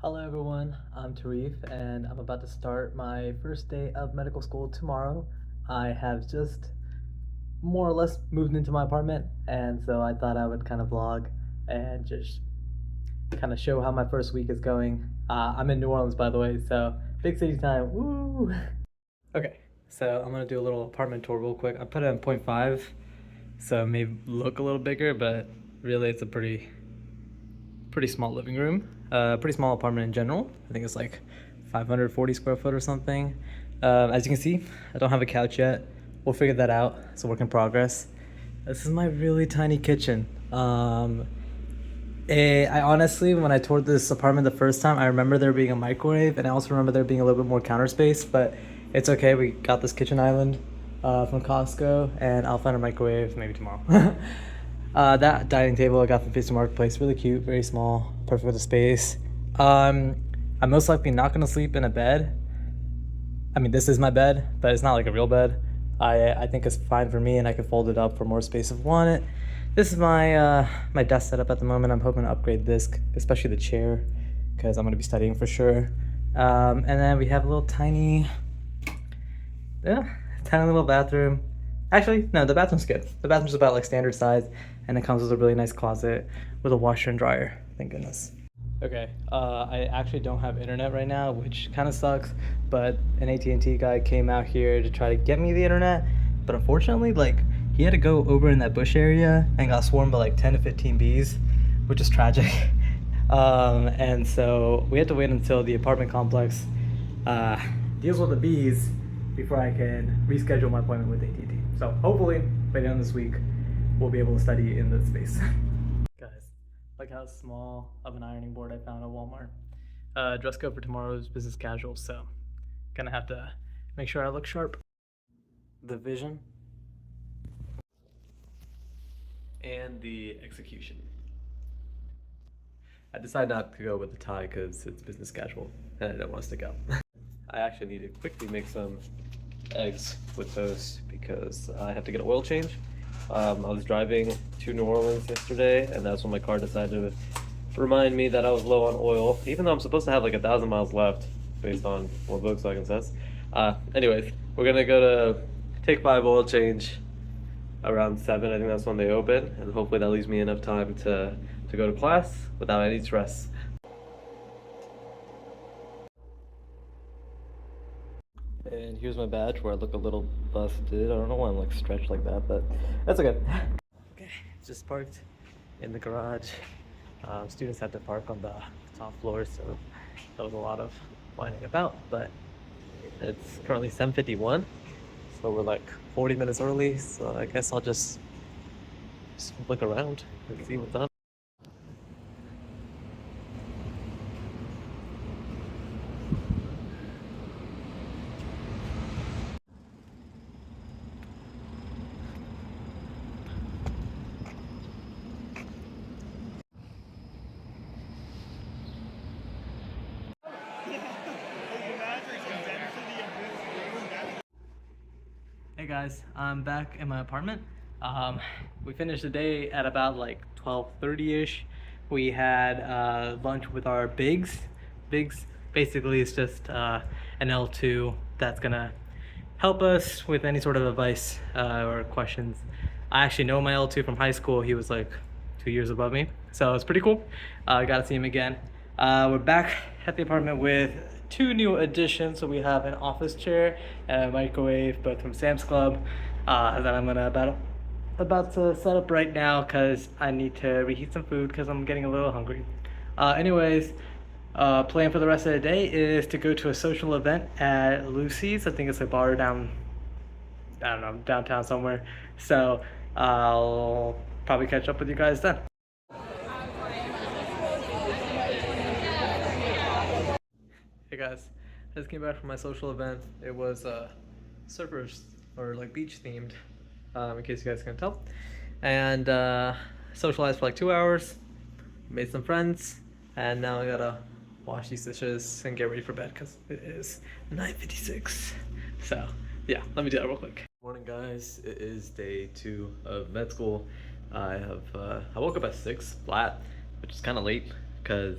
Hello everyone, I'm Tarif and I'm about to start my first day of medical school tomorrow. I have just more or less moved into my apartment, and so I thought I would kind of vlog and just kind of show how my first week is going. I'm in New Orleans, by the way, so big city time, woo! Okay, so I'm gonna do a little apartment tour real quick. I put it in 0.5, so it may look a little bigger, but really it's a pretty small living room. Pretty small apartment in general. I think it's like 540 square foot or something. As you can see, I don't have a couch yet. We'll figure that out. It's a work in progress. This is my really tiny kitchen. I honestly, when I toured this apartment the first time, I remember there being a microwave, and I also remember there being a little bit more counter space, but it's okay. We got this kitchen island from Costco, and I'll find a microwave maybe tomorrow. That dining table I got from Fish Marketplace, really cute, very small, perfect with the space. I'm most likely not gonna sleep in a bed. I mean, this is my bed, but it's not like a real bed. I think it's fine for me, and I can fold it up for more space if I want it. This is my desk setup at the moment. I'm hoping to upgrade this, especially the chair, because I'm gonna be studying for sure. And then we have a little tiny, yeah, tiny little bathroom. Actually, no, the bathroom's good. The bathroom's about like standard size, and it comes with a really nice closet with a washer and dryer. Thank goodness. Okay, I actually don't have internet right now, which kind of sucks, but an AT&T guy came out here to try to get me the internet, but unfortunately, like, he had to go over in that bush area and got swarmed by like 10 to 15 bees, which is tragic. And so we had to wait until the apartment complex deals with the bees before I can reschedule my appointment with AT&T. So hopefully, by the end of this week, we'll be able to study in this space. Guys, like how small of an ironing board I found at Walmart. Dress code for tomorrow is business casual, so gonna have to make sure I look sharp. The vision and the execution. I decided not to go with the tie because it's business casual and I don't want to stick out. I actually need to quickly make some eggs with toast because I have to get an oil change. I was driving to New Orleans yesterday, and that's when my car decided to remind me that I was low on oil, even though I'm supposed to have like 1,000 miles left based on what Volkswagen says. Anyways, we're gonna go to Take 5 oil change around 7. I think that's when they open, and hopefully that leaves me enough time to go to class without any stress. And here's my badge where I look a little busted. I don't know why I'm like stretched like that, but that's okay. Okay, just parked in the garage. Students had to park on the top floor, so that was a lot of winding about, but it's currently 7:51, so we're like 40 minutes early, so I guess I'll just look around and see what's up. Hey guys, I'm back in my apartment. We finished the day at about like 12:30ish. We had lunch with our bigs. Bigs basically is just an L2 that's gonna help us with any sort of advice or questions. I actually know my L2 from high school. He was like 2 years above me, so it's pretty cool. I got to see him again. We're back at the apartment with 2 new additions. So we have an office chair and a microwave, both from Sam's Club, that I'm about to set up right now because I need to reheat some food because I'm getting a little hungry. Anyways, plan for the rest of the day is to go to a social event at Lucy's. I think it's a bar down, I don't know, downtown somewhere. So I'll probably catch up with you guys then. Hey guys, I just came back from my social event. It was surfers or like beach themed, in case you guys can tell. And socialized for like 2 hours, made some friends, and now I gotta wash these dishes and get ready for bed because it is 9:56. So yeah, let me do that real quick. Morning guys, it is day 2 of med school. I woke up at 6 flat, which is kind of late because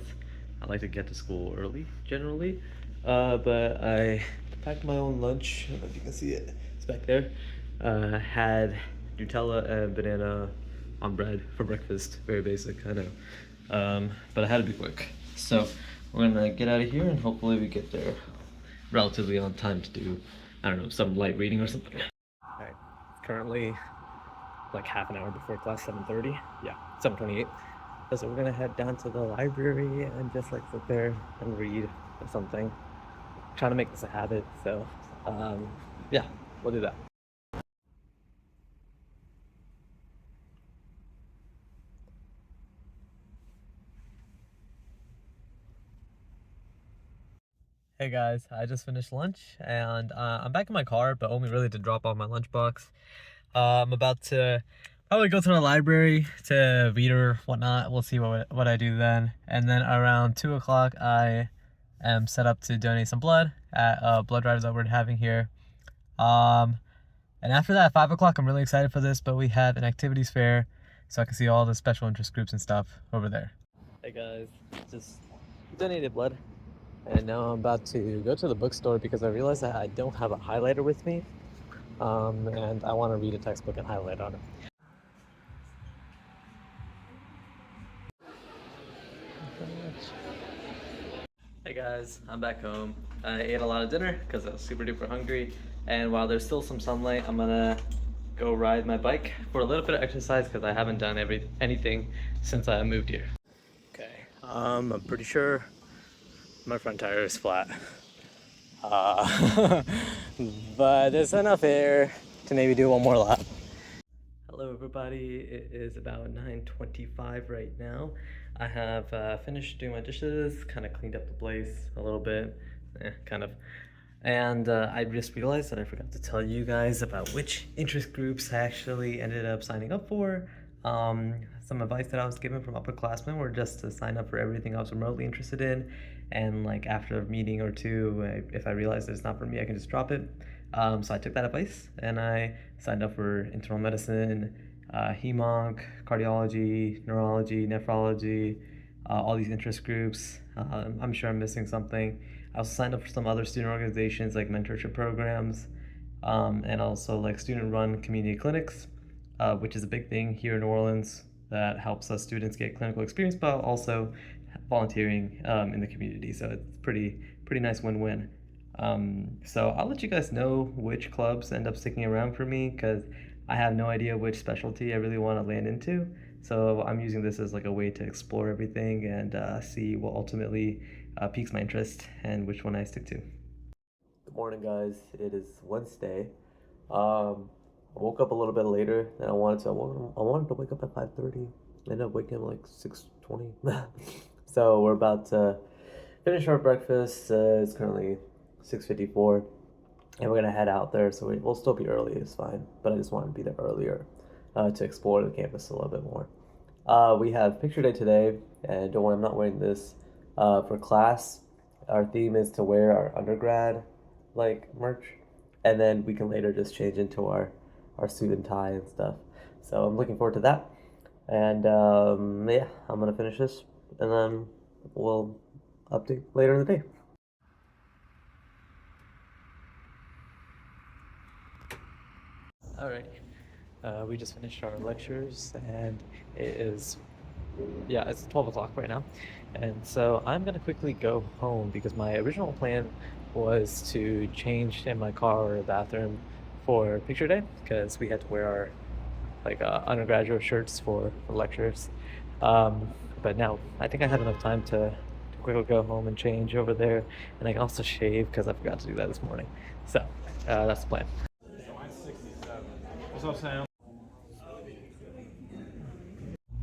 I like to get to school early generally, but I packed my own lunch. I don't know if you can see it. It's back there. Had Nutella and banana on bread for breakfast. Very basic, I know. But I had to be quick. So we're gonna get out of here and hopefully we get there relatively on time to do, I don't know, some light reading or something. Alright, it's currently like half an hour before class, 7:30. Yeah, 7:28. So we're gonna head down to the library and just like sit there and read or something. Trying to make this a habit, so yeah, we'll do that. Hey guys, I just finished lunch and I'm back in my car, but only really to drop off my lunchbox. I'm about to probably go to the library to read or whatnot. We'll see what I do then. And then around 2 o'clock, I am set up to donate some blood at a blood drive that we're having here. And after that, at 5 o'clock, I'm really excited for this, but we have an activities fair, so I can see all the special interest groups and stuff over there. Hey guys, just donated blood. And now I'm about to go to the bookstore because I realized that I don't have a highlighter with me. And I want to read a textbook and highlight on it. Hey guys, I'm back home. I ate a lot of dinner because I was super duper hungry. And while there's still some sunlight, I'm gonna go ride my bike for a little bit of exercise because I haven't done anything since I moved here. Okay, I'm pretty sure my front tire is flat. But there's enough air to maybe do one more lap. Hello everybody, it is about 9:25 right now. I have finished doing my dishes, kind of cleaned up the place a little bit, kind of. And I just realized that I forgot to tell you guys about which interest groups I actually ended up signing up for. Some advice that I was given from upperclassmen were just to sign up for everything I was remotely interested in, and like after a meeting or two, if I realize that it's not for me, I can just drop it. So I took that advice and I signed up for internal medicine, hemonc, cardiology, neurology, nephrology, all these interest groups. I'm sure I'm missing something. I also signed up for some other student organizations like mentorship programs, and also like student-run community clinics, which is a big thing here in New Orleans that helps us students get clinical experience, but also volunteering in the community. So it's pretty nice win-win. So I'll let you guys know which clubs end up sticking around for me because I have no idea which specialty I really want to land into. So I'm using this as like a way to explore everything and see what ultimately piques my interest and which one I stick to. Good morning, guys. It is Wednesday. I woke up a little bit later than I wanted to. I wanted to wake up at 5:30. I ended up waking up like 6:20. So we're about to finish our breakfast. It's currently 6:54, and we're gonna head out there. So we'll still be early. It's fine. But I just wanted to be there earlier to explore the campus a little bit more. We have picture day today, and don't worry, I'm not wearing this for class. Our theme is to wear our undergrad like merch, and then we can later just change into our suit and tie and stuff. So I'm looking forward to that. And yeah, I'm gonna finish this and then we'll update later in the day. Alrighty, we just finished our lectures and it is, yeah, it's 12 o'clock right now. And so I'm gonna quickly go home because my original plan was to change in my car or bathroom for picture day because we had to wear our like undergraduate shirts for lectures. But now I think I have enough time to quickly go home and change over there, and I can also shave because I forgot to do that this morning. So that's the plan. What's up, Sam?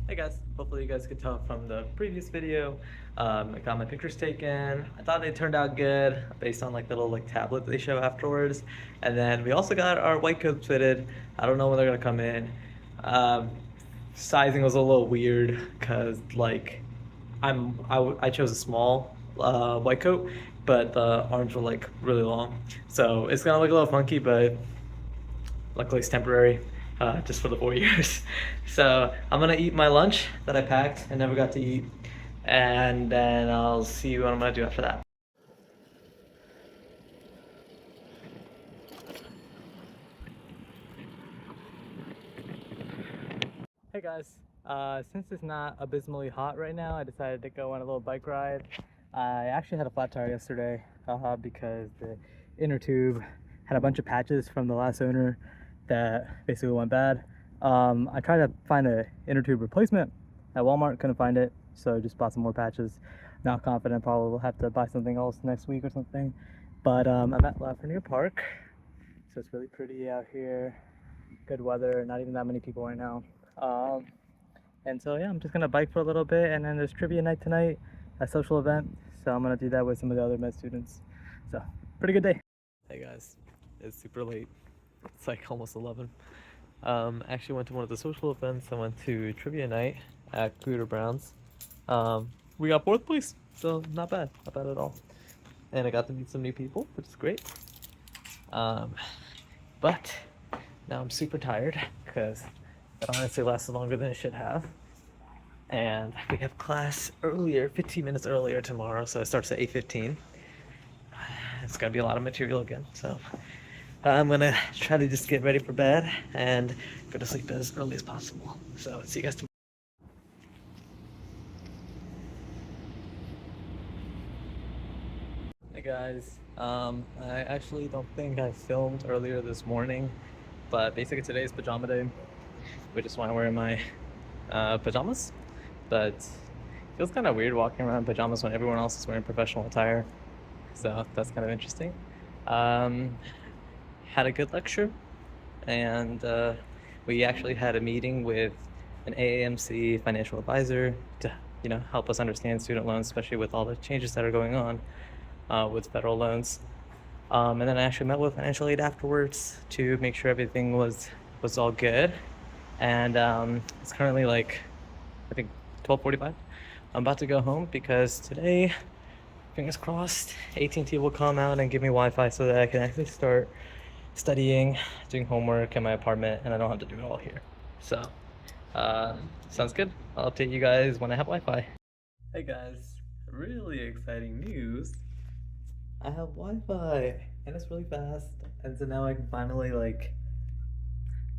Hey guys, hopefully you guys could tell from the previous video, I got my pictures taken. I thought they turned out good based on like the little like tablet they show afterwards. And then we also got our white coats fitted. I don't know when they're gonna come in. Sizing was a little weird because like I chose a small white coat, but the arms were like really long. So it's gonna look a little funky, but luckily it's temporary. Just for the 4 years. So I'm gonna eat my lunch that I packed and never got to eat. and then I'll see what I'm gonna do after that. Hey guys, since it's not abysmally hot right now, I decided to go on a little bike ride. I actually had a flat tire yesterday because the inner tube had a bunch of patches from the last owner that basically went bad. I tried to find an inner tube replacement at Walmart, couldn't find it, so just bought some more patches. Not confident, probably will have to buy something else next week or something. But I'm at Lafreniere Park, so it's really pretty out here. Good weather, not even that many people right now. Um, and so yeah, I'm just gonna bike for a little bit, and then there's trivia night tonight, a social event. So I'm gonna do that with some of the other med students. So pretty good day. Hey guys, it's super late. It's like almost 11. Actually went to one of the social events. I went to trivia night at Clear Browns. We got fourth place, so not bad, not bad at all. And I got to meet some new people, which is great. But now I'm super tired because it honestly lasted longer than it should have. And we have class earlier, 15 minutes earlier tomorrow, so it starts at 8:15. It's gonna be a lot of material again, so I'm gonna try to just get ready for bed and go to sleep as early as possible. So see you guys tomorrow. Hey guys, I actually don't think I filmed earlier this morning, but basically today's pajama day. We just want to wear my pajamas, but it feels kind of weird walking around in pajamas when everyone else is wearing professional attire. So that's kind of interesting. Um, had a good lecture, and we actually had a meeting with an AAMC financial advisor to, help us understand student loans, especially with all the changes that are going on with federal loans. And then I actually met with financial aid afterwards to make sure everything was all good. And it's currently like, I think 12:45. I'm about to go home because today, fingers crossed, AT&T will come out and give me Wi-Fi so that I can actually start studying, doing homework in my apartment, and I don't have to do it all here. So, sounds good. I'll update you guys when I have Wi-Fi. Hey guys, really exciting news. I have Wi-Fi and it's really fast, and so now I can finally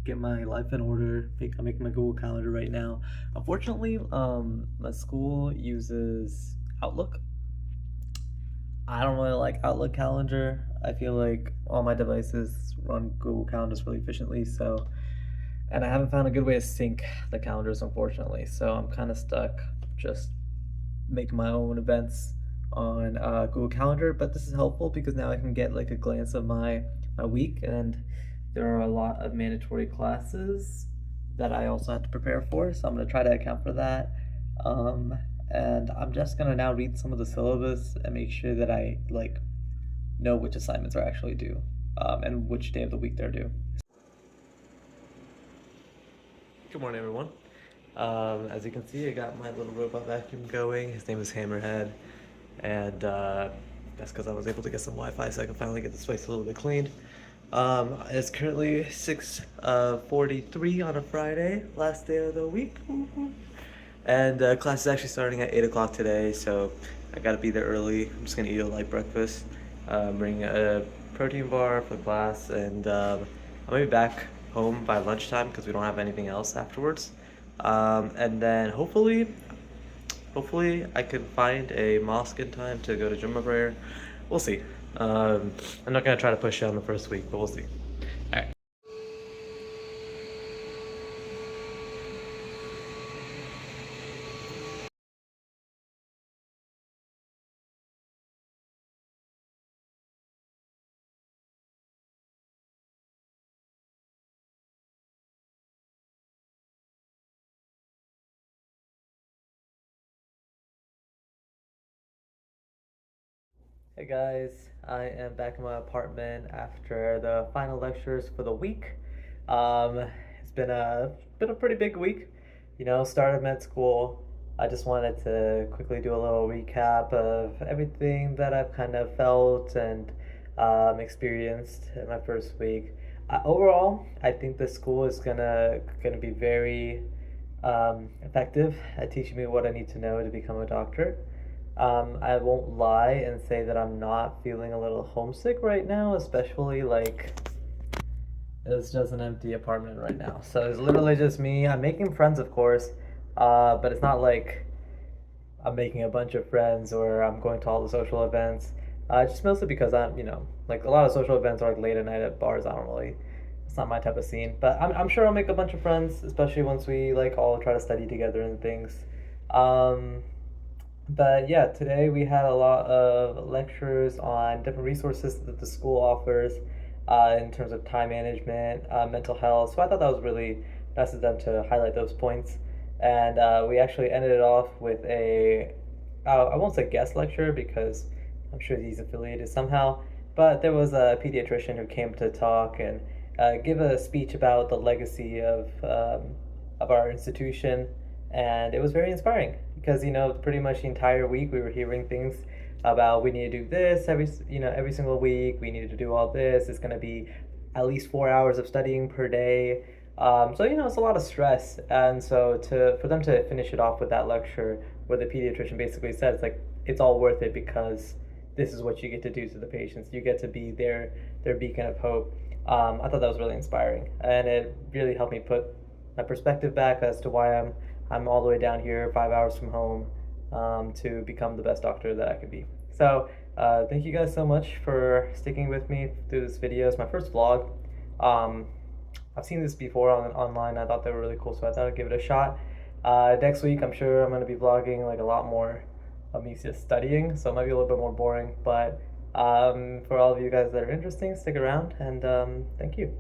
get my life in order. I'm making my Google Calendar right now. Unfortunately, my school uses Outlook. I don't really like Outlook Calendar. I feel like all my devices run Google Calendars really efficiently, so and I haven't found a good way to sync the calendars, unfortunately. So I'm kind of stuck just making my own events on Google Calendar. But this is helpful because now I can get like a glance of my week, and there are a lot of mandatory classes that I also have to prepare for. So I'm gonna try to account for that. Um, and I'm just gonna now read some of the syllabus and make sure that I know which assignments are actually due, and which day of the week they're due. Good morning, everyone. As you can see, I got my little robot vacuum going. His name is Hammerhead, and that's because I was able to get some Wi-Fi, so I can finally get this place a little bit cleaned. It's currently 6:43 on a Friday, last day of the week, and class is actually starting at 8 o'clock today, so I gotta be there early. I'm just gonna eat a light breakfast, bring a protein bar for class, and I'm gonna be back home by lunchtime because we don't have anything else afterwards. And then hopefully I can find a mosque in time to go to Jummah prayer. We'll see. I'm not gonna try to push it on the first week, but we'll see. All right. Hey guys, I am back in my apartment after the final lectures for the week. It's been a pretty big week. Started med school. I just wanted to quickly do a little recap of everything that I've kind of felt and experienced in my first week. Overall, I think the school is gonna be very effective at teaching me what I need to know to become a doctor. I won't lie and say that I'm not feeling a little homesick right now, especially like it's just an empty apartment right now. So it's literally just me. I'm making friends, of course, but it's not like I'm making a bunch of friends or I'm going to all the social events. Just mostly because I'm, like a lot of social events are like late at night at bars. I don't really, it's not my type of scene. But I'm sure I'll make a bunch of friends, especially once we like all try to study together and things. Um, but yeah, today we had a lot of lectures on different resources that the school offers in terms of time management, mental health. So I thought that was really nice of them to highlight those points. And we actually ended it off with I won't say guest lecture because I'm sure he's affiliated somehow, but there was a pediatrician who came to talk and give a speech about the legacy of our institution, and it was very inspiring because pretty much the entire week we were hearing things about we need to do this every single week. We needed to do all this. It's going to be at least 4 hours of studying per day. So it's a lot of stress, and so for them to finish it off with that lecture where the pediatrician basically said it's like it's all worth it because this is what you get to do to the patients. You get to be their beacon of hope. I thought that was really inspiring, and it really helped me put my perspective back as to why I'm all the way down here 5 hours from home to become the best doctor that I could be. So thank you guys so much for sticking with me through this video. It's my first vlog. I've seen this before online. I thought they were really cool, so I thought I'd give it a shot. Next week, I'm sure I'm going to be vlogging like a lot more of me just studying, so it might be a little bit more boring. But for all of you guys that are interested, stick around, and thank you.